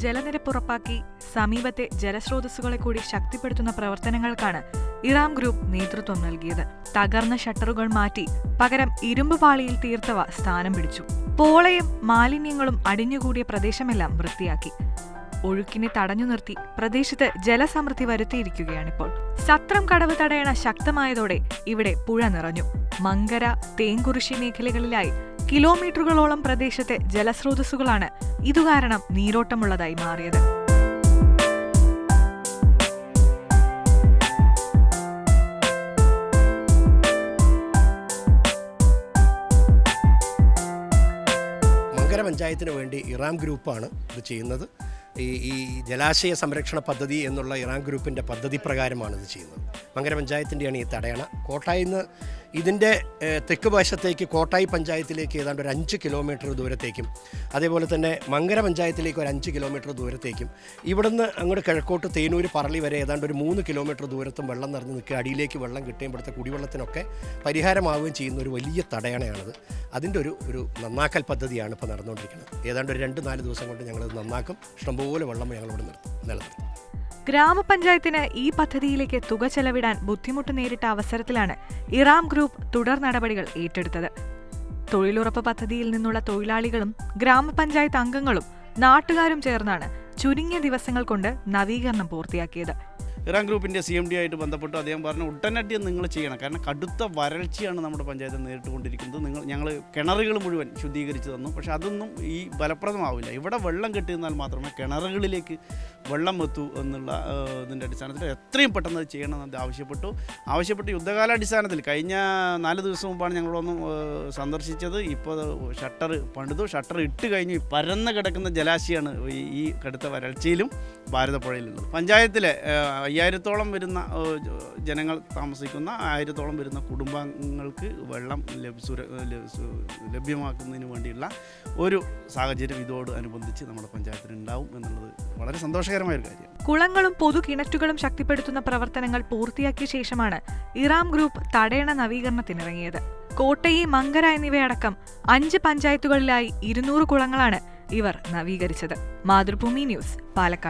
ജലനിരപ്പ് ഉറപ്പാക്കി സമീപത്തെ ജലസ്രോതസ്സുകളെ കൂടി ശക്തിപ്പെടുത്തുന്ന പ്രവർത്തനങ്ങൾക്കാണ് ഇറാം ഗ്രൂപ്പ് നേതൃത്വം നൽകിയത്. തകർന്ന ഷട്ടറുകൾ മാറ്റി പകരം ഇരുമ്പ് പാളിയിൽ തീർത്തവ സ്ഥാനം പിടിച്ചു. പോളയും മാലിന്യങ്ങളും അടിഞ്ഞുകൂടിയ പ്രദേശമെല്ലാം വൃത്തിയാക്കി. ഒഴുക്കിനെ തടഞ്ഞു നിർത്തി പ്രദേശത്ത് ജലസമൃദ്ധി വരുത്തിയിരിക്കുകയാണിപ്പോൾ. സത്രം കടവ് തടയണ ശക്തമായതോടെ ഇവിടെ പുഴ നിറഞ്ഞു. മങ്കര, തേങ്കുറിശി മേഖലകളിലായി കിലോമീറ്ററുകളോളം പ്രദേശത്തെ ജലസ്രോതസ്സുകളാണ് ഇതുകാരണം നീരോട്ടമുള്ളതായി മാറിയത്. മങ്കര പഞ്ചായത്തിന് വേണ്ടി ഇറാം ഗ്രൂപ്പാണ് ഇത് ചെയ്യുന്നത്. ഈ ജലാശയ സംരക്ഷണ പദ്ധതി എന്നുള്ള ഇറാം ഗ്രൂപ്പിൻ്റെ പദ്ധതി പ്രകാരമാണ് ഇത് ചെയ്യുന്നത്. മങ്കര പഞ്ചായത്തിൻ്റെയാണ് ഈ തടയണ. കോട്ടായിൽ നിന്ന് ഇതിൻ്റെ തെക്ക് വശത്തേക്ക് കോട്ടായി പഞ്ചായത്തിലേക്ക് ഏതാണ്ട് ഒരു 5 കിലോമീറ്റർ ദൂരത്തേക്കും, അതേപോലെ തന്നെ മങ്കര പഞ്ചായത്തിലേക്ക് ഒരു 5 കിലോമീറ്റർ ദൂരത്തേക്കും, ഇവിടുന്ന് അങ്ങോട്ട് കിഴക്കോട്ട് തേനൂർ പറളി വരെ ഏതാണ്ട് ഒരു 3 കിലോമീറ്റർ ദൂരത്തും വെള്ളം നിറഞ്ഞ് നിൽക്കുക. അടിയിലേക്ക് വെള്ളം കിട്ടുകയും ഇവിടുത്തെ കുടിവെള്ളത്തിനൊക്കെ പരിഹാരമാവുകയും ചെയ്യുന്ന ഒരു വലിയ തടയണയാണിത്. അതിൻ്റെ ഒരു നന്നാക്കൽ പദ്ധതിയാണ് ഇപ്പോൾ നടന്നുകൊണ്ടിരിക്കുന്നത്. ഏതാണ്ട് ഒരു 2-4 ദിവസം കൊണ്ട് ഞങ്ങളത് നന്നാക്കും. ഇഷ്ടംപോലെ വെള്ളം ഞങ്ങളിവിടെ നിലനിർത്തും. ഗ്രാമപഞ്ചായത്തിന് ഈ പദ്ധതിയിലേക്ക് തുക ചെലവിടാൻ ബുദ്ധിമുട്ട് നേരിട്ട അവസരത്തിലാണ് ഇറാം ഗ്രൂപ്പ് തുടർ നടപടികൾ ഏറ്റെടുത്തത്. തൊഴിലുറപ്പ് പദ്ധതിയിൽ നിന്നുള്ള തൊഴിലാളികളും ഗ്രാമപഞ്ചായത്ത് അംഗങ്ങളും നാട്ടുകാരും ചേർന്നാണ് ചുരുങ്ങിയ ദിവസങ്ങൾ കൊണ്ട് നവീകരണം പൂർത്തിയാക്കിയത്. ഇറാം ഗ്രൂപ്പിൻ്റെ CMD ആയിട്ട് ബന്ധപ്പെട്ടു അദ്ദേഹം പറഞ്ഞു, ഉടനടി നിങ്ങൾ ചെയ്യണം, കാരണം കടുത്ത വരൾച്ചയാണ് നമ്മുടെ പഞ്ചായത്ത് നേരിട്ടുകൊണ്ടിരിക്കുന്നത്. ഞങ്ങൾ കിണറുകൾ മുഴുവൻ ശുദ്ധീകരിച്ച് തന്നു, പക്ഷേ അതൊന്നും ഈ ഫലപ്രദമാവില്ല. ഇവിടെ വെള്ളം കെട്ടിയിരുന്നാൽ മാത്രമേ കിണറുകളിലേക്ക് വെള്ളം എത്തൂ എന്നുള്ള ഇതിൻ്റെ അടിസ്ഥാനത്തിൽ എത്രയും പെട്ടെന്ന് അത് ചെയ്യണമെന്ന് ആവശ്യപ്പെട്ടു. യുദ്ധകാലാടിസ്ഥാനത്തിൽ കഴിഞ്ഞ 4 ദിവസം മുമ്പാണ് ഞങ്ങളൊന്നും സന്ദർശിച്ചത്. ഇപ്പോൾ ഷട്ടർ ഇട്ട് കഴിഞ്ഞ് പരന്ന് കിടക്കുന്ന ജലാശയമാണ് ഈ കടുത്ത വരൾച്ചയിലും ഭാരതപ്പുഴയിലുള്ളത്. പഞ്ചായത്തിലെ 5000-ഓളം വരുന്ന ജനങ്ങൾ താമസിക്കുന്ന 1000-ഓളം വരുന്ന കുടുംബാംഗങ്ങൾക്ക് വെള്ളം ലഭ്യമാക്കുന്നതിന് വേണ്ടിയുള്ള ഒരു സാഹചര്യം ഇതോടനുബന്ധിച്ച് നമ്മുടെ പഞ്ചായത്തിന് ഉണ്ടാവും എന്നുള്ളത് വളരെ സന്തോഷകരമായ ഒരു കാര്യം. കുളങ്ങളും പൊതു കിണറ്റുകളും ശക്തിപ്പെടുത്തുന്ന പ്രവർത്തനങ്ങൾ പൂർത്തിയാക്കിയ ശേഷമാണ് ഇറാം ഗ്രൂപ്പ് തടയണ നവീകരണത്തിനിറങ്ങിയത്. കോട്ടയി, മങ്കര എന്നിവയടക്കം 5 പഞ്ചായത്തുകളിലായി 200 കുളങ്ങളാണ് ഇവർ നവീകരിച്ചത്. മാതൃഭൂമി ന്യൂസ്, പാലക്കാട്.